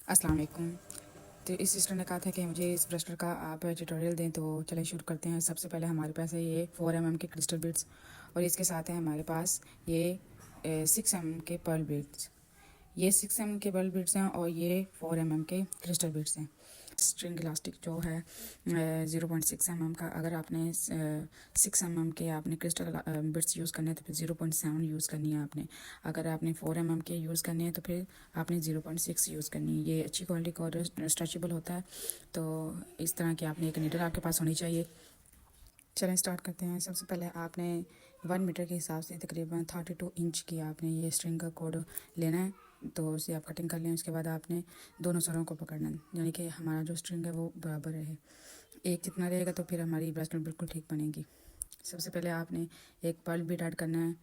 अस्सलाम वालेकुम। तो इस सिस्टर ने कहा था कि मुझे इस ब्रस्टर का आप ट्यूटोरियल दें, तो चलिए शुरू करते हैं। सबसे पहले हमारे पास है ये 4 mm के क्रिस्टल बीड्स और इसके साथ है हमारे पास ये 6 mm के पर्ल बीड्स। ये 6 mm के पर्ल बीड्स हैं और ये 4 mm के क्रिस्टल बीड्स हैं। स्ट्रिंग इलास्टिक जो है 0.6 mm का, अगर आपने 6 mm के आपने क्रिस्टल बिट्स यूज़ करने हैं तो फिर 0.7 यूज़ करनी है आपने। अगर आपने 4 mm के यूज़ करने हैं तो फिर आपने 0.6 यूज़ करनी है। ये अच्छी क्वालिटी का और स्ट्रेचेबल होता है, तो इस तरह की आपने एक नीडल आपके पास होनी चाहिए। चलें स्टार्ट करते हैं। सबसे पहले आपने 1 मीटर के हिसाब से तकरीबन 32 इंच की आपने ये स्ट्रिंग का कोड लेना है, तो उसे आप कटिंग कर लें। उसके बाद आपने दोनों सरों को पकड़ना है, यानी कि हमारा जो स्ट्रिंग है वो बराबर रहे। एक जितना रहेगा तो फिर हमारी ब्रेसलेट बिल्कुल ठीक बनेगी। सबसे पहले आपने एक पर्ल बीट ऐड करना है।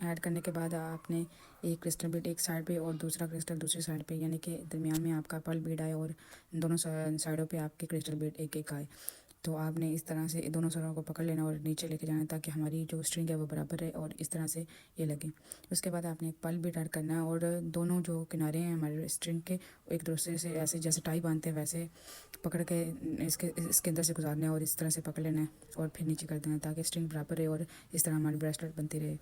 ऐड करने के बाद आपने एक क्रिस्टल बीट एक साइड पे और दूसरा क्रिस्टल दूसरी साइड पे, यानी कि दरमियान में आपका पर्ल बीट आए और दोनों साइडों पे आपके क्रिस्टल बीट एक एक आए। तो आपने इस तरह से दोनों सरों को पकड़ लेना और नीचे लेके जाना ताकि हमारी जो स्ट्रिंग है वो बराबर है और इस तरह से ये लगे। उसके बाद आपने एक पर्ल बीट ऐड करना है और दोनों जो किनारे हैं हमारे स्ट्रिंग के एक दूसरे से ऐसे जैसे टाई बांधते हैं वैसे पकड़ के इसके अंदर से गुजारना है और इस तरह से पकड़ लेना है और फिर नीचे कर देना है ताकि स्ट्रिंग बराबर रहे और इस तरह हमारी ब्रेसलेट बनती रहे।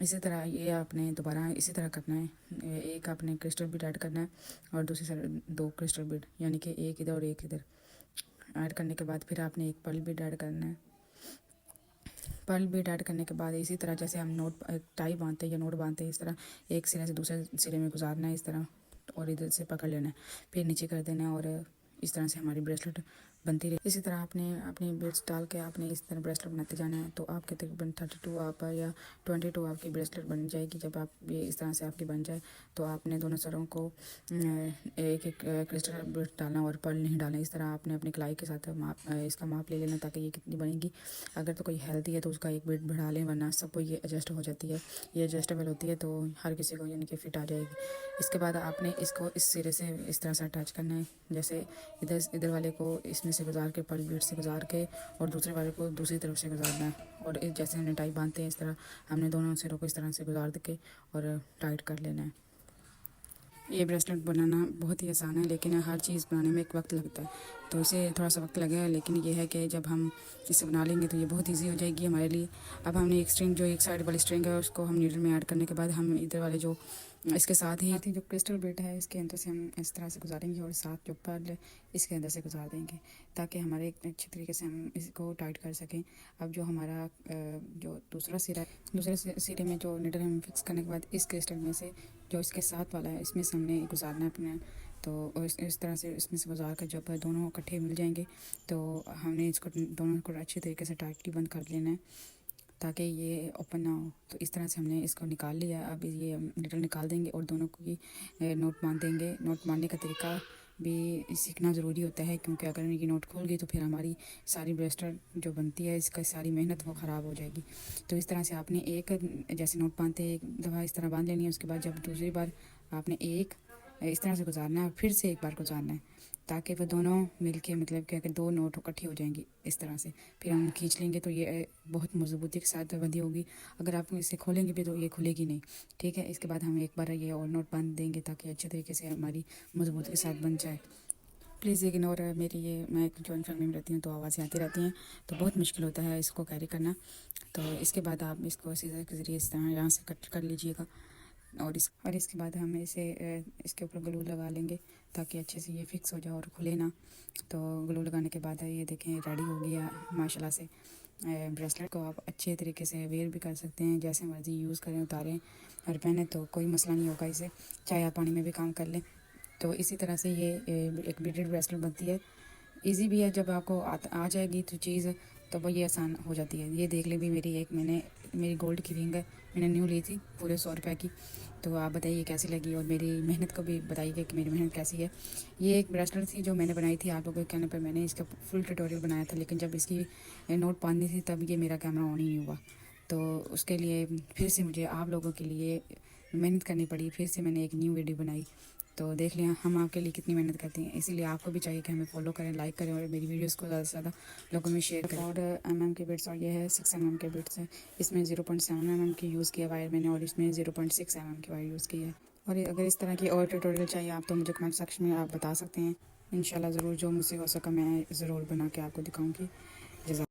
इसी तरह ये आपने दोबारा इसी तरह करना है। एक आपने क्रिस्टल बीट ऐड करना है और दूसरी साइड 2 क्रिस्टल बीट, यानी कि एक इधर और एक इधर। ऐड करने के बाद फिर आपने एक पर्ल बीट ऐड करना है। पर्ल बीट ऐड करने के बाद इसी तरह जैसे हम नोट टाई बांधते हैं या नोट बांधते हैं, इस तरह एक सिरे से दूसरे सिरे में गुजारना है इस तरह और इधर से पकड़ लेना है, फिर नीचे कर देना है और इस तरह से हमारी ब्रेसलेट बनती रही। इसी तरह आपने अपनी बीड्स डाल के आपने इस तरह ब्रेसलेट बनाते जाना है, तो आपके तकरीबन 32 आप या 22 आपकी ब्रेसलेट बन जाएगी। जब आप ये इस तरह से आपकी बन जाए तो आपने दोनों सरों को एक एक क्रिस्टल बीड डालना और पर्ल नहीं डालना। इस तरह आपने अपनी कलाई के साथ इसका माप ले लेना ताकि ये कितनी बनेगी। अगर तो कोई हेल्दी है तो उसका एक बीड बढ़ा लें, वरना सबको ये एडजस्ट हो जाती है, ये एडजस्टेबल होती है, तो हर किसी को यानी कि फिट आ जाएगी। इसके बाद आपने इसको इस सिरे से इस तरह से अटैच करना है, जैसे इधर इधर वाले को इसमें से गुजार के पर्ल बीड से गुजार के और दूसरे वाले को दूसरी तरफ से गुजारना है और जैसे हमने टाई बांधते हैं इस तरह हमने दोनों सिरों को इस तरह से गुजार के और टाइट कर लेना है। ये ब्रेसलेट बनाना बहुत ही आसान है, लेकिन हर चीज़ बनाने में एक वक्त लगता है, तो इसे थोड़ा सा वक्त लगेगा, लेकिन ये है कि जब हम इसे बना लेंगे तो ये बहुत इजी हो जाएगी हमारे लिए। अब हमने एक स्ट्रिंग जो एक साइड वाली स्ट्रिंग है उसको हम नीडल में ऐड करने के बाद हम इधर वाले जो इसके साथ ही जो क्रिस्टल बीट है इसके अंदर से हम इस तरह से गुजारेंगे और साथ जो पर्ल इसके अंदर से गुजार देंगे ताकि हमारे एक अच्छी तरीके से हम इसको टाइट कर सकें। अब जो हमारा जो दूसरा सिरा है, दूसरे सिरे में जो नीडल हम फिक्स करने के बाद इस क्रिस्टल में से जो इसके साथ वाला है इसमें से हमने गुजारना है अपने, तो इस तरह से इसमें से गुजार कर जब दोनों इकट्ठे मिल जाएंगे तो हमने इसको दोनों को अच्छी तरीके से टाइटली बंद कर लेना है ताकि ये ओपन ना हो। तो इस तरह से हमने इसको निकाल लिया। अब ये निडल निकाल देंगे और दोनों को ही नोट बांध देंगे। नोट बांधने का तरीका भी सीखना ज़रूरी होता है, क्योंकि अगर ये नोट खुल गई तो फिर हमारी सारी ब्रेसलेट जो बनती है इसका सारी मेहनत वो ख़राब हो जाएगी। तो इस तरह से आपने एक जैसे नोट बांधते एक दफ़ा इस तरह बांध लेनी है, उसके बाद जब दूसरी बार आपने एक इस तरह से गुजारना है, फिर से एक बार गुजारना है ताकि वो दोनों मिलके मतलब कि अगर 2 नोट इकट्ठी हो जाएंगी इस तरह से फिर हम खींच लेंगे तो ये बहुत मजबूती के साथ बंधी होगी। अगर आप इसे खोलेंगे भी तो ये खुलेगी नहीं, ठीक है। इसके बाद हम एक बार ये और नोट बांध देंगे ताकि अच्छे तरीके से हमारी मजबूती के साथ बन जाए। प्लीज़ इग्नोर है मेरी, ये मैं एक जॉइंट फैमिली में रहती हूँ तो आवाज़ें आती रहती हैं, तो बहुत मुश्किल होता है इसको कैरी करना। तो इसके बाद आप इसको सीजर के ज़रिए इस तरह यहाँ से कट कर लीजिएगा और इसके बाद हम इसे इसके ऊपर ग्लू लगा लेंगे ताकि अच्छे से ये फिक्स हो जाए और खुले ना। तो ग्लू लगाने के बाद ये देखें रेडी हो गया माशाल्लाह से। ब्रेसलेट को आप अच्छे तरीके से वेयर भी कर सकते हैं, जैसे मर्ज़ी यूज़ करें, उतारें और पहने तो कोई मसला नहीं होगा इसे, चाहे आप पानी में भी काम कर लें। तो इसी तरह से ये एक बीडेड ब्रेसलेट बनती है। इजी भी है, जब आपको आ जाएगी तो चीज़ तो वो ये आसान हो जाती है। ये देख लें भी मेरी गोल्ड की रिंग है, मैंने न्यू ली थी पूरे 100 रुपये की। तो आप बताइए कैसी लगी और मेरी मेहनत को भी बताइए कि मेरी मेहनत कैसी है। ये एक ब्रेसलेट थी जो मैंने बनाई थी आप लोगों के कहने पर, मैंने इसका फुल ट्यूटोरियल बनाया था, लेकिन जब इसकी नोट बांधनी थी तब ये मेरा कैमरा ऑन ही नहीं हुआ, तो उसके लिए फिर से मुझे आप लोगों के लिए मेहनत करनी पड़ी। फिर से मैंने एक न्यू वीडियो बनाई, तो देख लिया हम आपके लिए कितनी मेहनत करते हैं। इसीलिए आपको भी चाहिए कि हमें फॉलो करें, लाइक करें और मेरी वीडियोस को ज़्यादा से ज़्यादा लोगों में शेयर करें। और के बिट्स और ये है 6 mm के बिट्स हैं। इसमें 0.7 mm की यूज़ किया वायर मैंने और इसमें 0.6 mm की वायर यूज़ की है। और अगर इस तरह की और ट्यूटोरियल चाहिए आप तो मुझे कमेंट सेक्शन में आप बता सकते हैं। इंशाल्लाह ज़रूर जो मुझसे हो सका मैं ज़रूर बना के आपको दिखाऊंगी। जज़ाक